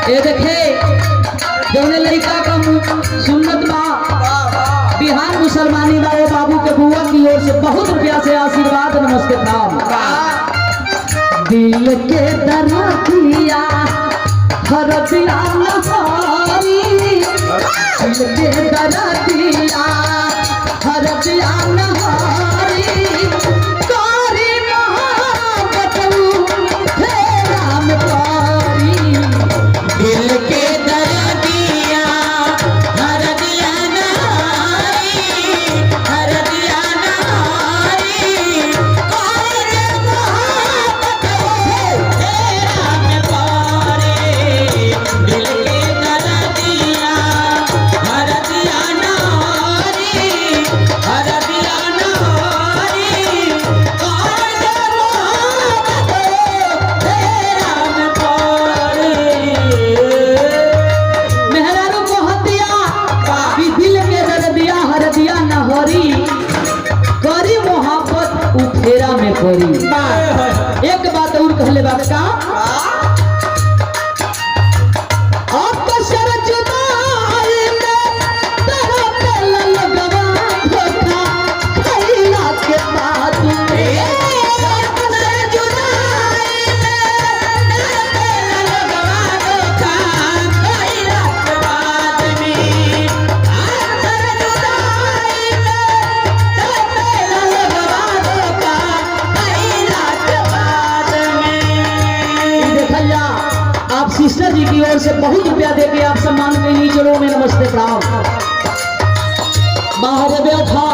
ये देखे जौने लड़का का सुन्नत बा बिहार मुसलमानी वाले बाबू के बुआ की ओर से बहुत रुपया से आशीर्वाद नमस्ते प्रणाम। दिल के दरदिया हरदिया नहारी दिल के दरदिया हरदिया नहारी कारी मोहब्बत फेरा में कारी दिल के दरदिया हरदिया नहारी हरदिया नहारी कारी मोहब्बत फेरा में कारी दिल के दरदिया हरदिया नहारी हरदिया नहारी कारी मोहब्बत फेरा में कारी। मेहरारू को हतिया कि दिल के दरदिया हरदिया नहरी करी मोहब्बत उ फेरा में पड़ी। एक बात और कहले बात का सिस्टर जी की ओर से बहुत रुपया देके आप सम्मान के लिए चलो में नमस्ते प्रणाम। बाहर बैठा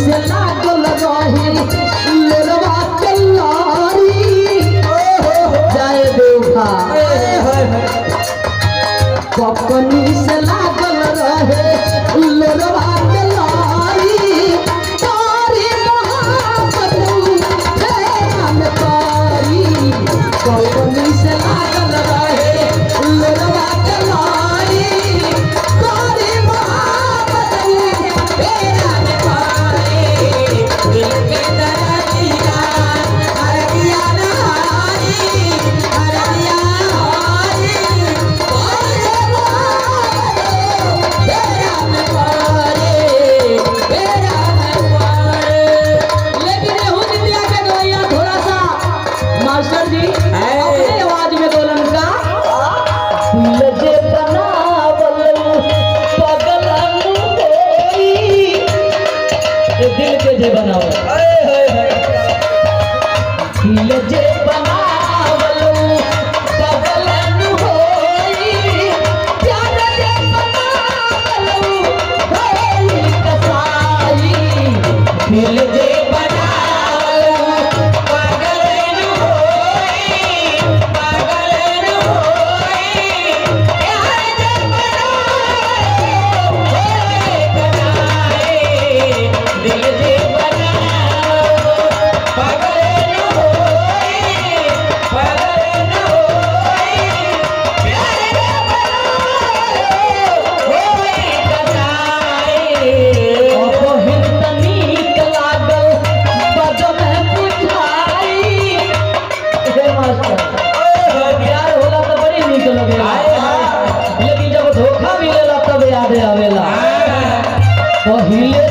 से लागल रही लोरवा कल्लारी जाए देवखा पकनी से लागल रहे लोरवा कल्लारी कारी मोहब्बत फेरा में कारी पकनी से लागल रहे लोरवा कल्लारी कारी मोहब्बत फेरा में दिल के दरदिया हरदिया नहारी हरदिया नहारी कारी मोहब्बत फेरा में कारी फेरा में कारी। लेकिन एहू दिया के गवैया थोड़ा सा मास्टर जी अपने आवाज में बोलन का दिल जे बनावल पगलन होई दिल के जे बनावल दिल जे बनावल पगलन होई प्यार जे बनावल होई कसाई दिल जे बनावल पगलन होई पगलन होई प्यार जे बनावल होई कसाई दिल जे लेकिन जब धोखा मिलेला तब याद आवेला पहिले